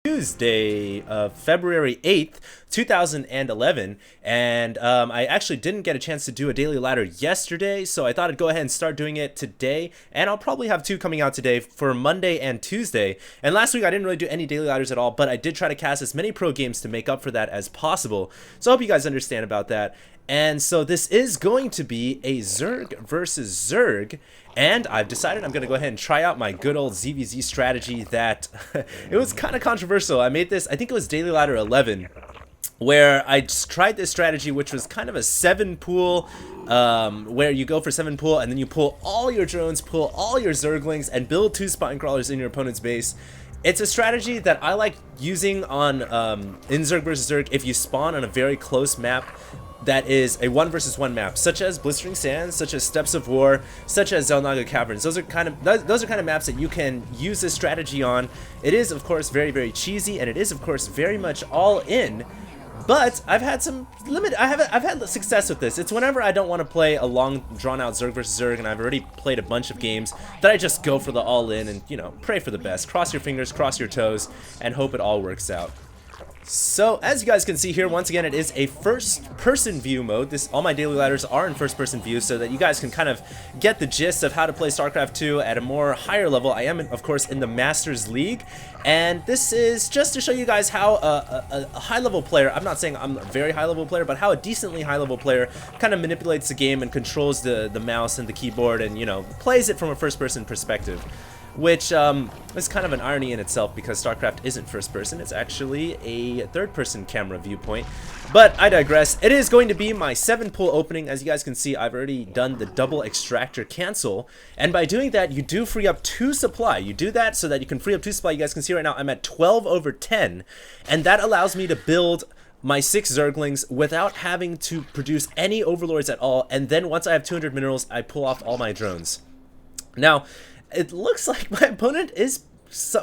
Tuesday of February 8th, 2011, and I actually didn't get a chance to do a daily ladder yesterday, so I thought I'd go ahead and start doing it today, and I'll probably have two coming out today for Monday and Tuesday. And last week I didn't really do any daily ladders at all, but I did try to cast as many pro games to make up for that as possible, so I hope you guys understand about that. And so this is going to be a Zerg versus Zerg, and I've decided I'm going to go ahead and try out my good old ZVZ strategy that it was kind of controversial. I made this, I think it was Daily Ladder 11, where I just tried this strategy, which was kind of a 7 pool, where you go for 7 pool and then you pull all your drones, pull all your Zerglings, and build 2 spine crawlers in your opponent's base. It's a strategy that I like using on in Zerg versus Zerg if you spawn on a very close map that is a 1 versus 1 map, such as Blistering Sands, such as Steppes of War, such as Xel'Naga Caverns. Those are kind of maps that you can use this strategy on. It is of course very cheesy, and it is of course very much all in. But I've had some I've had success with this. It's whenever I don't want to play a long drawn out Zerg versus Zerg and I've already played a bunch of games that I just go for the all in and, you know, pray for the best. Cross your fingers, cross your toes, and hope it all works out. So as you guys can see here, once again, it is a first-person view mode. All my daily ladders are in first-person view so that you guys can kind of get the gist of how to play StarCraft 2 at a more higher level. I am, of course, in the Masters League, and this is just to show you guys how a high-level player, I'm not saying I'm a very high-level player, but how a decently high-level player kind of manipulates the game and controls the mouse and the keyboard and, you know, plays it from a first-person perspective. Which is kind of an irony in itself because StarCraft isn't first person, it's actually a third person camera viewpoint. But I digress. It is going to be my 7 pool opening. As you guys can see, I've already done the double extractor cancel, and by doing that you do free up 2 supply. You do that so that you can free up 2 supply. You guys can see right now I'm at 12 over 10, and that allows me to build my 6 Zerglings without having to produce any overlords at all, and then once I have 200 minerals I pull off all my drones. Now it looks like my opponent is,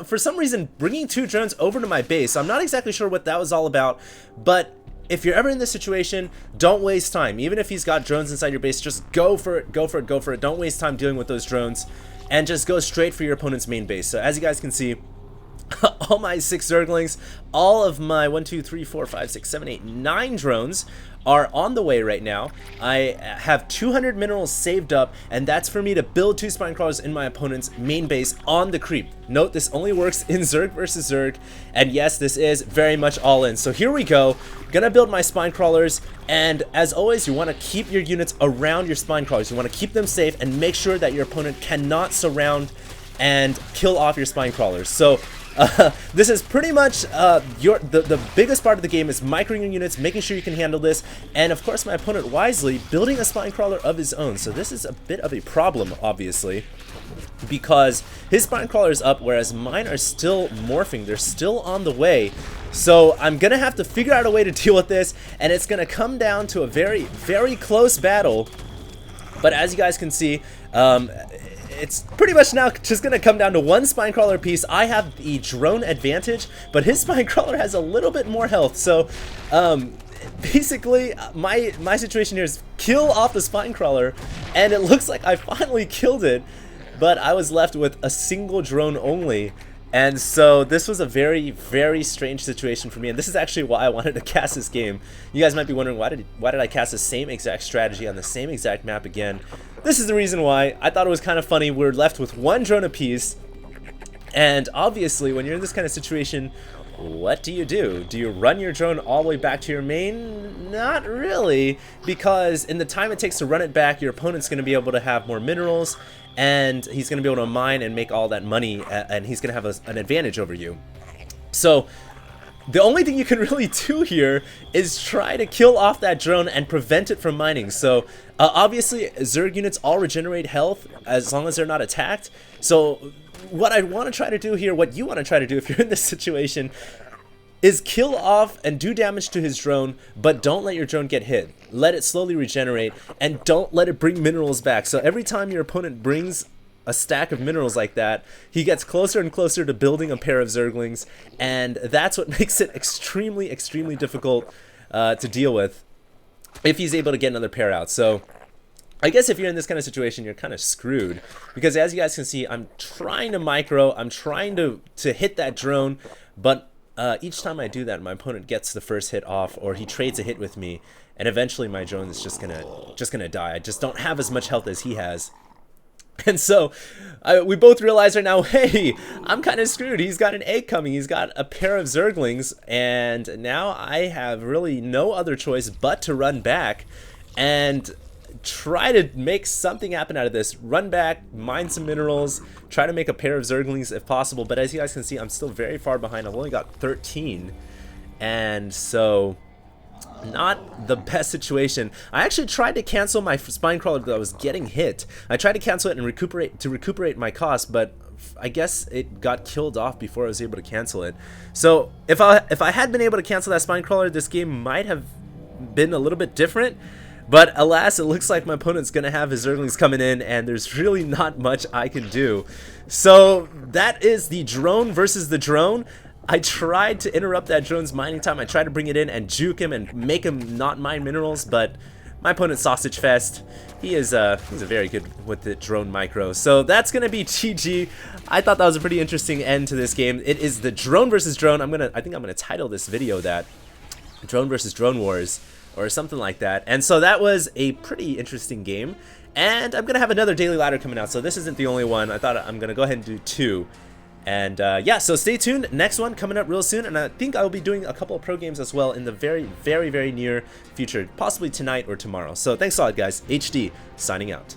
for some reason, bringing 2 drones over to my base. So I'm not exactly sure what that was all about, but if you're ever in this situation, don't waste time. Even if he's got drones inside your base, just go for it, go for it, go for it. Don't waste time dealing with those drones, and just go straight for your opponent's main base. So as you guys can see, all my 6 Zerglings, all of my 1, 2, 3, 4, 5, 6, 7, 8, 9 drones are on the way right now. I have 200 minerals saved up, and that's for me to build 2 spine crawlers in my opponent's main base on the creep. Note, this only works in Zerg versus Zerg, and yes, this is very much all in. So here we go. Gonna build my spine crawlers, and as always, you want to keep your units around your spine crawlers. You want to keep them safe and make sure that your opponent cannot surround and kill off your spine crawlers. So this is pretty much the biggest part of the game is microing your units, making sure you can handle this, and of course my opponent wisely building a spine crawler of his own. So this is a bit of a problem, obviously, because his spine crawler is up, whereas mine are still morphing. They're still on the way. So I'm gonna have to figure out a way to deal with this, and it's gonna come down to a very close battle. But as you guys can see, it's pretty much now just going to come down to 1 spine crawler piece. I have the drone advantage, but his spine crawler has a little bit more health. So basically my situation here is kill off the spine crawler, and it looks like I finally killed it, but I was left with a single drone only. And so this was a very strange situation for me, and this is actually why I wanted to cast this game. You guys might be wondering, why did I cast the same exact strategy on the same exact map again? This is the reason why. I thought it was kind of funny. We're left with 1 drone apiece, and obviously when you're in this kind of situation, what do? Do you run your drone all the way back to your main? Not really, because in the time it takes to run it back, your opponent's going to be able to have more minerals, and he's going to be able to mine and make all that money, and he's going to have an advantage over you. So the only thing you can really do here is try to kill off that drone and prevent it from mining. So obviously Zerg units all regenerate health as long as they're not attacked. So what I want to try to do here, what you want to try to do if you're in this situation, is kill off and do damage to his drone, but don't let your drone get hit. Let it slowly regenerate, and don't let it bring minerals back. So every time your opponent brings a stack of minerals like that, he gets closer and closer to building a pair of Zerglings, and that's what makes it extremely difficult to deal with if he's able to get another pair out. So I guess if you're in this kind of situation, you're kind of screwed, because as you guys can see, I'm trying to micro, I'm trying to hit that drone, but each time I do that, my opponent gets the first hit off, or he trades a hit with me, and eventually my drone is just gonna die. I just don't have as much health as he has. And so we both realize right now, hey, I'm kind of screwed. He's got an egg coming. He's got a pair of Zerglings. And now I have really no other choice but to run back and try to make something happen out of this. Run back, mine some minerals, try to make a pair of Zerglings if possible. But as you guys can see, I'm still very far behind. I've only got 13. And so not the best situation. I actually tried to cancel my spine crawler because I was getting hit. I tried to cancel it and recuperate my cost, but I guess it got killed off before I was able to cancel it. So if I had been able to cancel that spine crawler, this game might have been a little bit different. But alas, it looks like my opponent's gonna have his Zerglings coming in, and there's really not much I can do. So that is the drone versus the drone. I tried to interrupt that drone's mining time. I tried to bring it in and juke him and make him not mine minerals, but my opponent's Sausage Fest. He's a very good with the drone micro. So that's gonna be GG. I thought that was a pretty interesting end to this game. It is the drone versus drone. I think I'm gonna title this video that Drone versus Drone Wars or something like that. And so that was a pretty interesting game. And I'm gonna have another daily ladder coming out. So this isn't the only one. I thought I'm gonna go ahead and do 2. And yeah, so stay tuned. Next one coming up real soon, and I think I'll be doing a couple of pro games as well in the very near future, possibly tonight or tomorrow. So thanks a lot, guys. HD signing out.